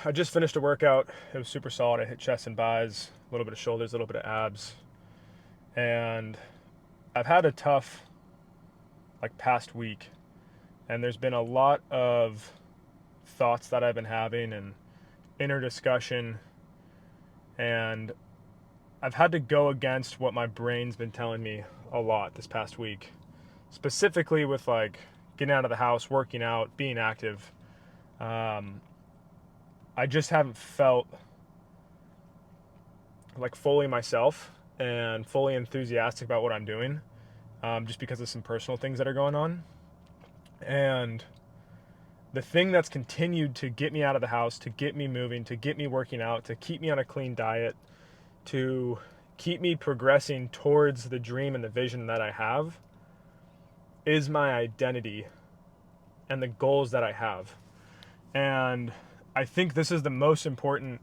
I just finished a workout. It was super solid. I hit chest and buys, a little bit of shoulders, a little bit of abs. And I've had a tough past week, and there's been a lot of thoughts that I've been having and inner discussion, and I've had to go against what my brain's been telling me a lot this past week. Specifically with getting out of the house, working out, being active. Um, I just haven't felt fully myself and fully enthusiastic about what I'm doing, just because of some personal things that are going on. And the thing that's continued to get me out of the house, to get me moving, to get me working out, to keep me on a clean diet, to keep me progressing towards the dream and the vision that I have is my identity and the goals that I have. And I think this is the most important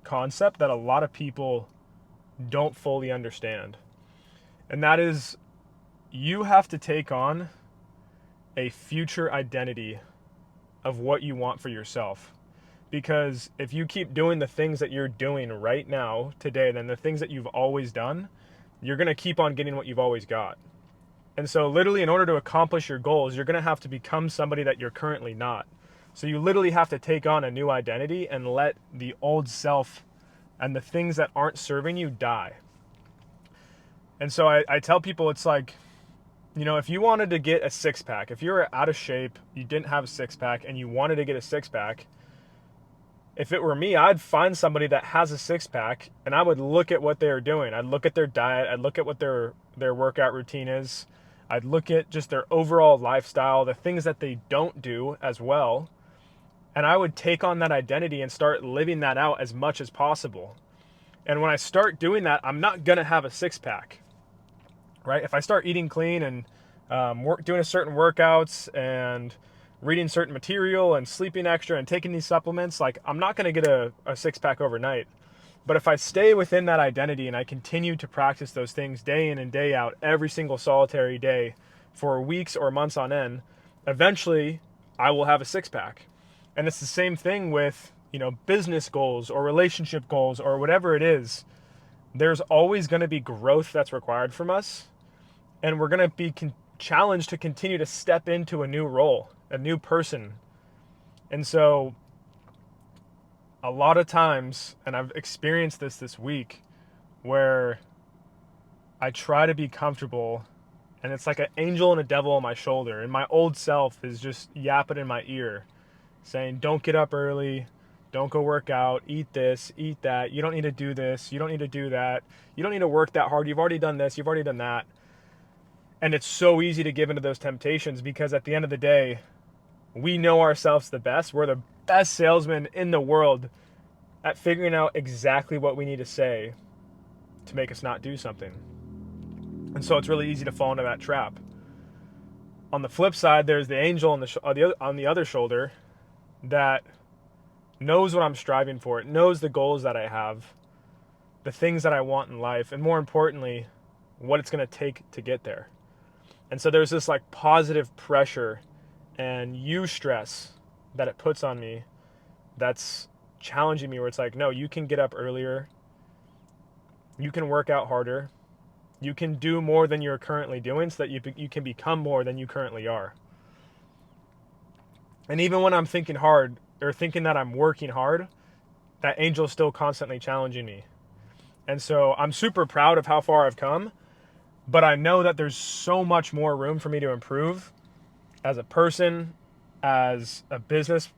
concept that a lot of people don't fully understand. And that is, you have to take on a future identity of what you want for yourself. Because if you keep doing the things that you're doing right now, today, then the things that you've always done, you're going to keep on getting what you've always got. And so literally, in order to accomplish your goals, you're going to have to become somebody that you're currently not. So you literally have to take on a new identity and let the old self and the things that aren't serving you die. And so I tell people, it's if you wanted to get a six pack, if you were out of shape, you didn't have a six pack, and you wanted to get a six pack, if it were me, I'd find somebody that has a six pack and I would look at what they're doing. I'd look at their diet. I'd look at what their workout routine is. I'd look at just their overall lifestyle, the things that they don't do as well. And I would take on that identity and start living that out as much as possible. And when I start doing that, I'm not going to have a six pack, right? If I start eating clean and doing certain workouts and reading certain material and sleeping extra and taking these supplements, I'm not going to get a six pack overnight. But if I stay within that identity and I continue to practice those things day in and day out, every single solitary day for weeks or months on end, eventually I will have a six pack. And it's the same thing with, business goals or relationship goals or whatever it is. There's always going to be growth that's required from us. And we're going to be challenged to continue to step into a new role, a new person. And so a lot of times, and I've experienced this week, where I try to be comfortable and it's like an angel and a devil on my shoulder, and my old self is just yapping in my ear saying, don't get up early, don't go work out, eat this, eat that, you don't need to do this, you don't need to do that, you don't need to work that hard, you've already done this, you've already done that. And it's so easy to give into those temptations because at the end of the day, we know ourselves the best. We're the best salesmen in the world at figuring out exactly what we need to say to make us not do something. And so it's really easy to fall into that trap. On the flip side, there's the angel on the other shoulder that knows what I'm striving for. It knows the goals that I have, the things that I want in life, and more importantly, what it's going to take to get there. And so there's this positive pressure and eustress that it puts on me that's challenging me, where it's no, you can get up earlier, you can work out harder, you can do more than you're currently doing so that you can become more than you currently are. And even when I'm thinking hard or thinking that I'm working hard, that angel's still constantly challenging me. And so I'm super proud of how far I've come, but I know that there's so much more room for me to improve as a person, as a business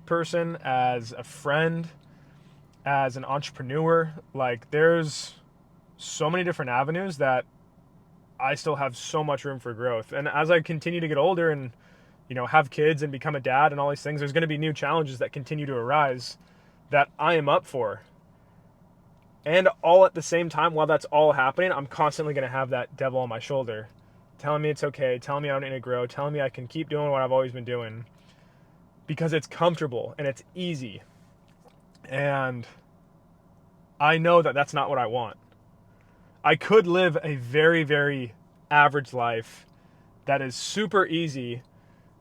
person, as a friend, as an entrepreneur. There's so many different avenues that I still have so much room for growth. And as I continue to get older and, have kids and become a dad and all these things, there's going to be new challenges that continue to arise that I am up for. And all at the same time, while that's all happening, I'm constantly going to have that devil on my shoulder telling me it's okay, telling me I don't need to grow, telling me I can keep doing what I've always been doing because it's comfortable and it's easy. And I know that that's not what I want. I could live a very, very average life that is super easy,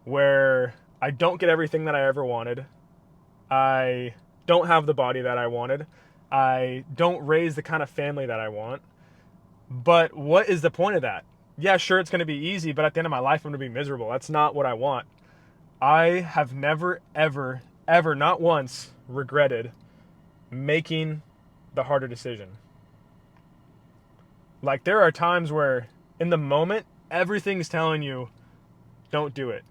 where I don't get everything that I ever wanted. I don't have the body that I wanted. I don't raise the kind of family that I want. But what is the point of that? Yeah, sure, it's going to be easy, but at the end of my life, I'm going to be miserable. That's not what I want. I have never, ever, ever, not once, regretted making the harder decision. Like, there are times where, in the moment, everything's telling you, don't do it.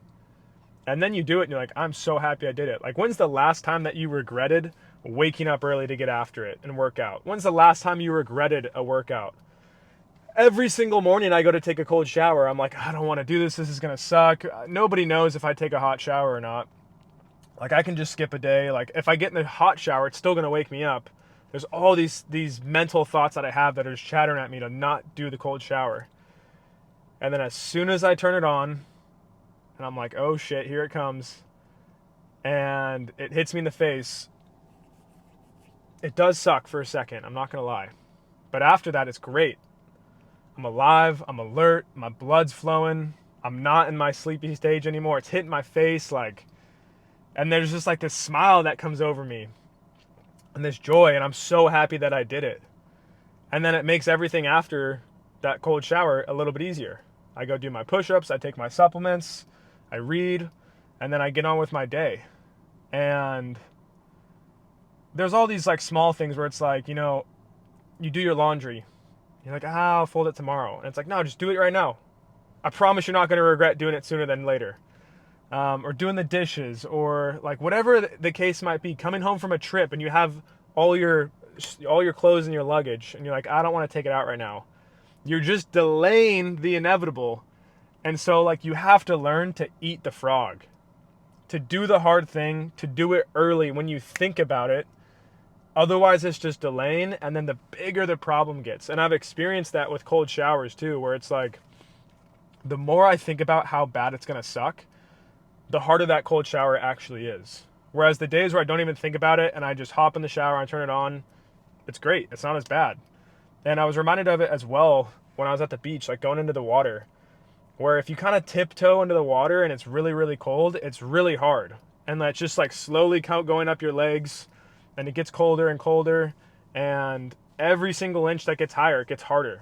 And then you do it, and you're like, I'm so happy I did it. Like, when's the last time that you regretted waking up early to get after it and work out? When's the last time you regretted a workout? Every single morning I go to take a cold shower, I'm like, I don't want to do this. This is going to suck. Nobody knows if I take a hot shower or not. Like, I can just skip a day. Like, if I get in the hot shower, it's still going to wake me up. There's all these mental thoughts that I have that are just chattering at me to not do the cold shower. And then as soon as I turn it on, and I'm like, oh shit, here it comes, and it hits me in the face, it does suck for a second, I'm not going to lie. But after that, it's great. I'm alive, I'm alert, my blood's flowing, I'm not in my sleepy stage anymore, it's hitting my face, like, and there's just like this smile that comes over me, and this joy, and I'm so happy that I did it. And then it makes everything after that cold shower a little bit easier. I go do my push-ups, I take my supplements, I read, and then I get on with my day. And there's all these like small things where it's like, you know, you do your laundry. You're like, I'll fold it tomorrow. And it's like, no, just do it right now. I promise you're not going to regret doing it sooner than later. Or doing the dishes, or like whatever the case might be, coming home from a trip and you have all your clothes in your luggage and you're like, I don't want to take it out right now. You're just delaying the inevitable. And so like you have to learn to eat the frog, to do the hard thing, to do it early when you think about it. Otherwise it's just delaying, and then the bigger the problem gets. And I've experienced that with cold showers too, where it's like the more I think about how bad it's going to suck, the harder that cold shower actually is. Whereas the days where I don't even think about it and I just hop in the shower and turn it on, it's great. It's not as bad. And I was reminded of it as well when I was at the beach, like going into the water, where if you kind of tiptoe into the water and it's really, really cold, it's really hard. And that's just like slowly going up your legs, and it gets colder and colder, and every single inch that gets higher, it gets harder.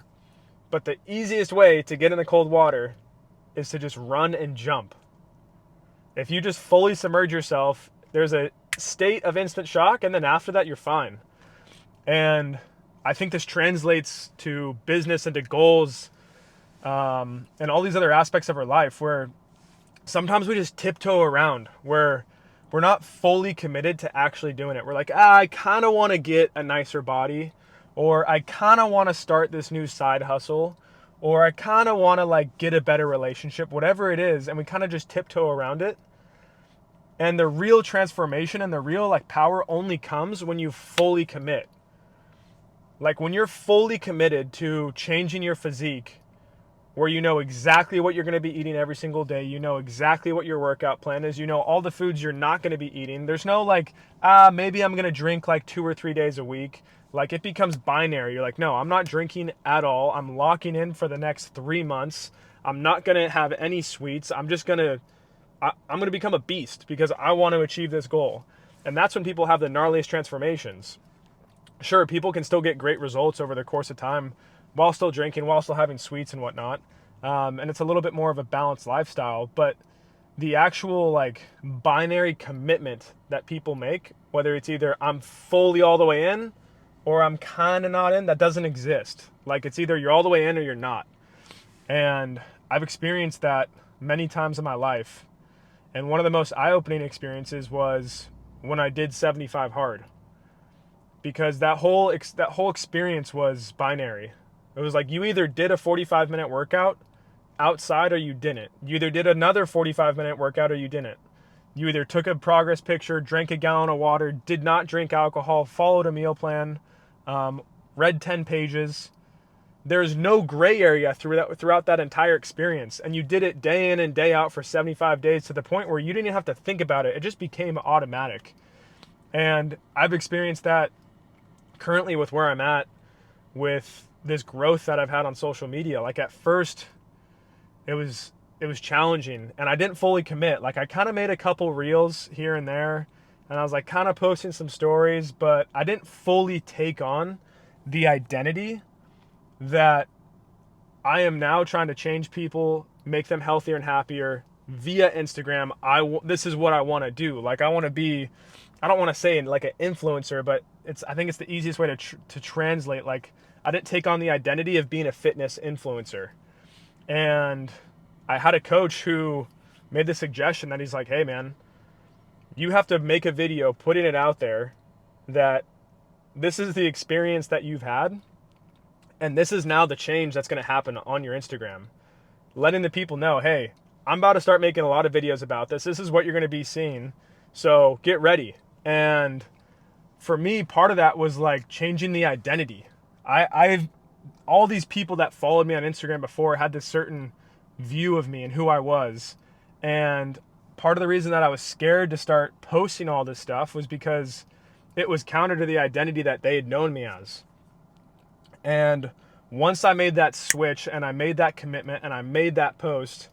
But the easiest way to get in the cold water is to just run and jump. If you just fully submerge yourself, there's a state of instant shock, and then after that, you're fine. And I think this translates to business and to goals, and all these other aspects of our life, where sometimes we just tiptoe around, where we're not fully committed to actually doing it. We're like, I kind of want to get a nicer body, or I kind of want to start this new side hustle, or I kind of want to like get a better relationship, whatever it is, and we kind of just tiptoe around it. And the real transformation and the real like power only comes when you fully commit. Like when you're fully committed to changing your physique, where you know exactly what you're going to be eating every single day, you know exactly what your workout plan is, you know all the foods you're not going to be eating. There's no like, maybe I'm going to drink like 2 or 3 days a week. Like it becomes binary. You're like, no, I'm not drinking at all. I'm locking in for the next 3 months. I'm not going to have any sweets. I'm going to become a beast because I want to achieve this goal. And that's when people have the gnarliest transformations. Sure, people can still get great results over the course of time while still drinking, while still having sweets and whatnot. And it's a little bit more of a balanced lifestyle. But the actual like binary commitment that people make, whether it's either I'm fully all the way in or I'm kind of not in, that doesn't exist. Like it's either you're all the way in or you're not. And I've experienced that many times in my life. And one of the most eye-opening experiences was when I did 75 hard, because that whole experience was binary. It was like you either did a 45-minute workout outside or you didn't. You either did another 45-minute workout or you didn't. You either took a progress picture, drank a gallon of water, did not drink alcohol, followed a meal plan, read 10 pages. There's no gray area throughout that entire experience. And you did it day in and day out for 75 days to the point where you didn't even have to think about it. It just became automatic. And I've experienced that currently with where I'm at with this growth that I've had on social media. Like at first, it was challenging and I didn't fully commit. Like I kind of made a couple reels here and there and I was like kind of posting some stories, but I didn't fully take on the identity that I am now trying to change people, make them healthier and happier via Instagram. This is what I want to do. Like I want to be, I don't want to say like an influencer, but I think it's the easiest way to translate. Like I didn't take on the identity of being a fitness influencer. And I had a coach who made the suggestion that he's like, hey man, you have to make a video putting it out there that this is the experience that you've had. And this is now the change that's going to happen on your Instagram. Letting the people know, hey, I'm about to start making a lot of videos about this. This is what you're going to be seeing. So get ready. And for me, part of that was like changing the identity. I've all these people that followed me on Instagram before had this certain view of me and who I was. And part of the reason that I was scared to start posting all this stuff was because it was counter to the identity that they had known me as. And once I made that switch and I made that commitment and I made that post,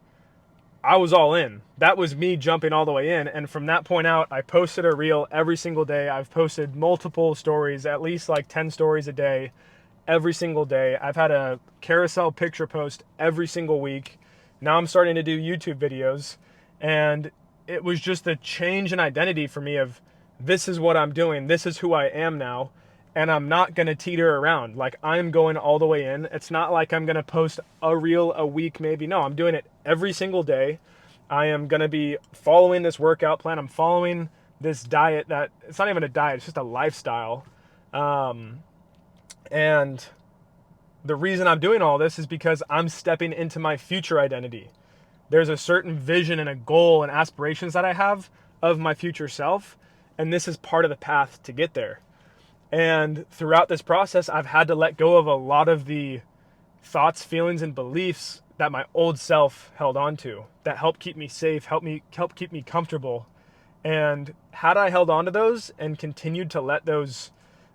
I was all in. That was me jumping all the way in. And from that point out, I posted a reel every single day. I've posted multiple stories, at least like 10 stories a day, every single day. I've had a carousel picture post every single week. Now I'm starting to do YouTube videos. And it was just a change in identity for me of this is what I'm doing. This is who I am now. And I'm not going to teeter around. Like I'm going all the way in. It's not like I'm going to post a reel a week maybe. No, I'm doing it every single day. I am going to be following this workout plan. I'm following this diet that it's not even a diet. It's just a lifestyle. And the reason I'm doing all this is because I'm stepping into my future identity. There's a certain vision and a goal and aspirations that I have of my future self. And this is part of the path to get there. And throughout this process, I've had to let go of a lot of the thoughts, feelings, and beliefs that my old self held on to that helped keep me safe, help keep me comfortable. And had I held on to those and continued to let those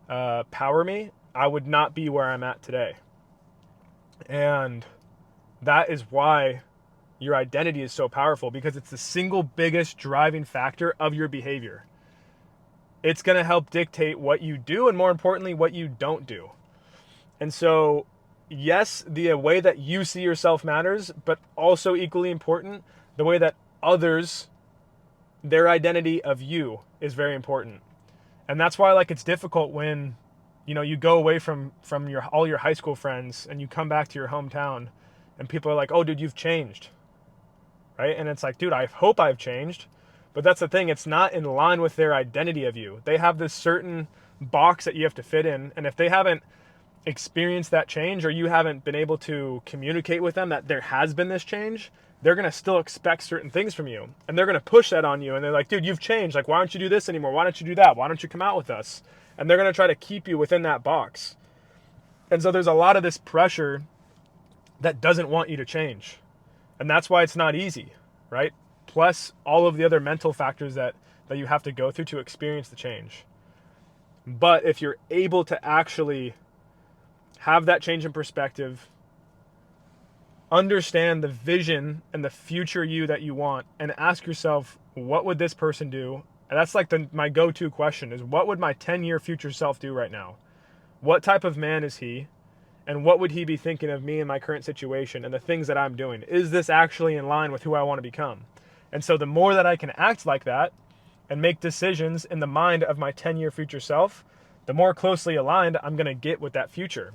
power me, I would not be where I'm at today. And that is why your identity is so powerful, because it's the single biggest driving factor of your behavior. It's going to help dictate what you do and, more importantly, what you don't do. And so, yes, the way that you see yourself matters, but also equally important, the way that others, their identity of you is very important. And that's why like it's difficult when, you know, you go away from all your high school friends and you come back to your hometown and people are like, oh, dude, you've changed. Right? And it's like, dude, I hope I've changed. But that's the thing, it's not in line with their identity of you. They have this certain box that you have to fit in. And if they haven't experienced that change, or you haven't been able to communicate with them that there has been this change, they're going to still expect certain things from you. And they're going to push that on you. And they're like, dude, you've changed. Like, why don't you do this anymore? Why don't you do that? Why don't you come out with us? And they're going to try to keep you within that box. And so there's a lot of this pressure that doesn't want you to change. And that's why it's not easy, right? Plus all of the other mental factors that you have to go through to experience the change. But if you're able to actually have that change in perspective, understand the vision and the future you that you want, and ask yourself, what would this person do? And that's like my go-to question is, what would my 10-year future self do right now? What type of man is he? And what would he be thinking of me in my current situation and the things that I'm doing? Is this actually in line with who I want to become? And so the more that I can act like that and make decisions in the mind of my 10-year future self, the more closely aligned I'm going to get with that future.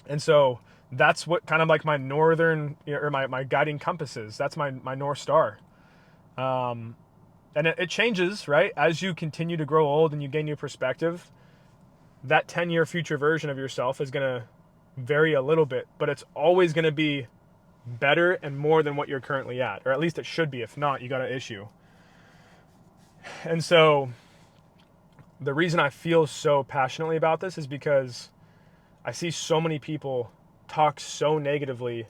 And so that's what kind of like my my guiding compass is. That's my North Star. And it changes, right? As you continue to grow old and you gain new perspective, that 10-year future version of yourself is going to vary a little bit, but it's always going to be better and more than what you're currently at, or at least it should be. If not, you got an issue. And so the reason I feel so passionately about this is because I see so many people talk so negatively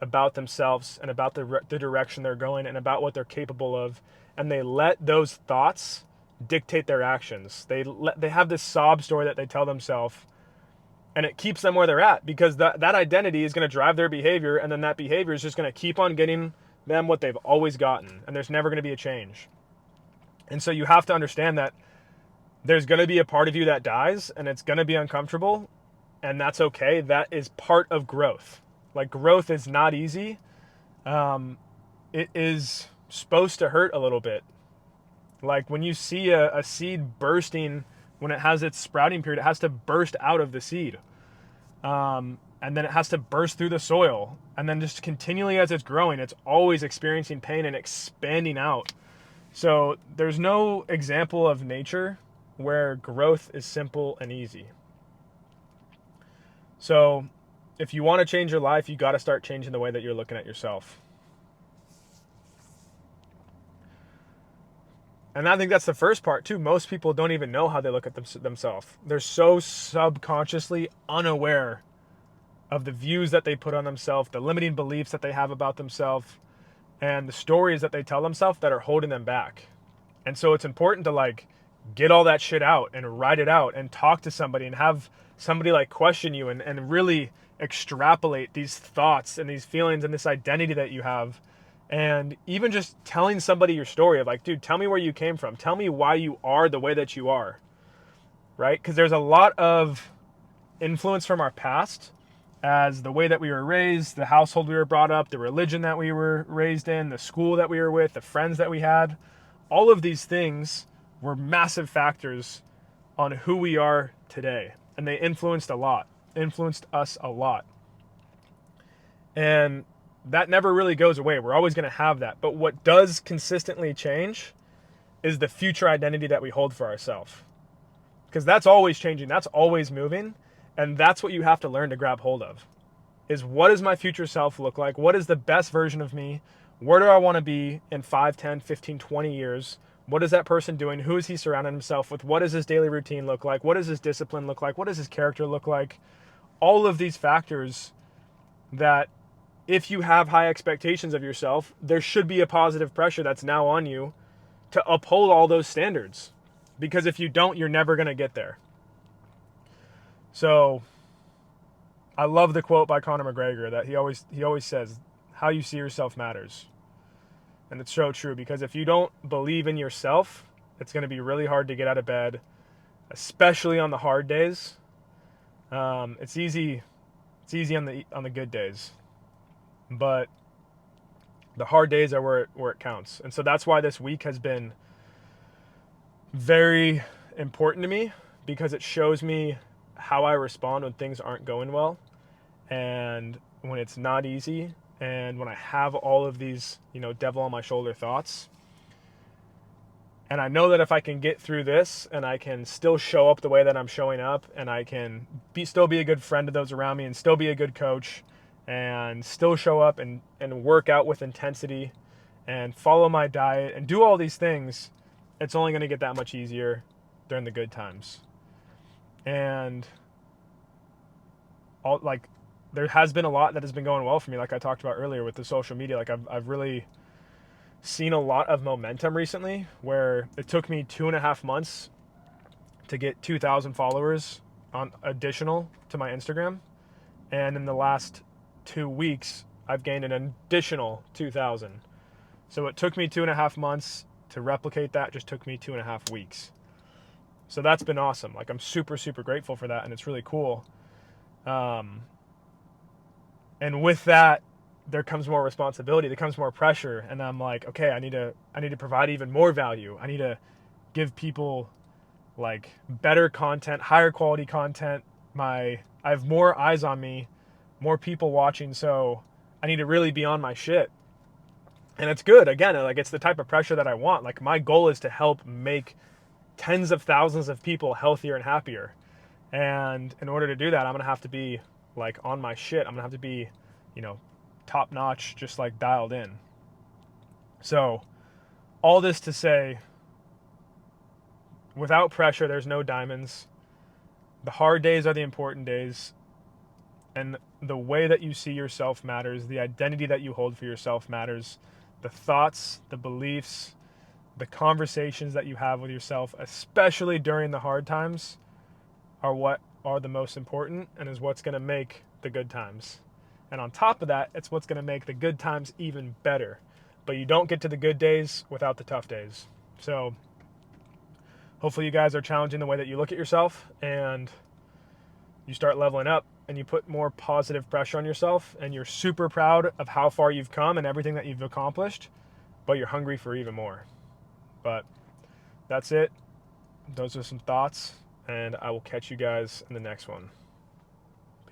about themselves and about the direction they're going and about what they're capable of, and they let those thoughts dictate their actions. They have this sob story that they tell themselves, and it keeps them where they're at, because that identity is going to drive their behavior, and then that behavior is just going to keep on getting them what they've always gotten, and there's never going to be a change. And so you have to understand that there's going to be a part of you that dies, and it's going to be uncomfortable, and that's okay. That is part of growth. Like, growth is not easy. It is supposed to hurt a little bit. Like, when you see a seed bursting, when it has its sprouting period, it has to burst out of the seed. And then it has to burst through the soil. And then just continually as it's growing, it's always experiencing pain and expanding out. So there's no example of nature where growth is simple and easy. So if you want to change your life, you got to start changing the way that you're looking at yourself. And I think that's the first part too. Most people don't even know how they look at themselves. They're so subconsciously unaware of the views that they put on themselves, the limiting beliefs that they have about themselves, and the stories that they tell themselves that are holding them back. And so it's important to like get all that shit out and write it out and talk to somebody and have somebody like question you and really extrapolate these thoughts and these feelings and this identity that you have. And even just telling somebody your story of like, dude, tell me where you came from. Tell me why you are the way that you are, right? Because there's a lot of influence from our past, as the way that we were raised, the household we were brought up, the religion that we were raised in, the school that we were with, the friends that we had. All of these things were massive factors on who we are today. And they influenced us a lot. And that never really goes away. We're always going to have that. But what does consistently change is the future identity that we hold for ourselves. Because that's always changing. That's always moving. And that's what you have to learn to grab hold of. Is what does my future self look like? What is the best version of me? Where do I want to be in 5, 10, 15, 20 years? What is that person doing? Who is he surrounding himself with? What does his daily routine look like? What does his discipline look like? What does his character look like? All of these factors that if you have high expectations of yourself, there should be a positive pressure that's now on you to uphold all those standards. Because if you don't, you're never going to get there. So I love the quote by Conor McGregor that he always says, how you see yourself matters. And it's so true, because if you don't believe in yourself, it's going to be really hard to get out of bed, especially on the hard days. It's easy on the good days, but the hard days are where it counts. And so that's why this week has been very important to me, because it shows me how I respond when things aren't going well, and when it's not easy, and when I have all of these, devil on my shoulder thoughts. And I know that if I can get through this and I can still show up the way that I'm showing up, and I can still be a good friend to those around me, and still be a good coach, and still show up and work out with intensity and follow my diet and do all these things, it's only going to get that much easier during the good times. And there has been a lot that has been going well for me, like I talked about earlier with the social media. Like I've really seen a lot of momentum recently, where it took me 2.5 months to get 2,000 followers on additional to my Instagram. And in the last 2 weeks, I've gained an additional 2,000. So it took me 2.5 months to replicate that. Just took me 2.5 weeks. So that's been awesome. Like, I'm super, super grateful for that. And it's really cool. And with that, there comes more responsibility, there comes more pressure, and I'm like, okay, I need to provide even more value. I need to give people like better content, higher quality content. I have more eyes on me, more people watching, so I need to really be on my shit. And it's good. Again, like, it's the type of pressure that I want. Like, my goal is to help make tens of thousands of people healthier and happier. And in order to do that, I'm going to have to be like on my shit. I'm going to have to be, top notch, just like dialed in. So all this to say, without pressure, there's no diamonds. The hard days are the important days. And the way that you see yourself matters. The identity that you hold for yourself matters. The thoughts, the beliefs, the conversations that you have with yourself, especially during the hard times, are what are the most important, and is what's going to make the good times. And on top of that, it's what's going to make the good times even better. But you don't get to the good days without the tough days. So hopefully you guys are challenging the way that you look at yourself, and you start leveling up, and you put more positive pressure on yourself, and you're super proud of how far you've come and everything that you've accomplished, but you're hungry for even more. But that's it. Those are some thoughts, and I will catch you guys in the next one.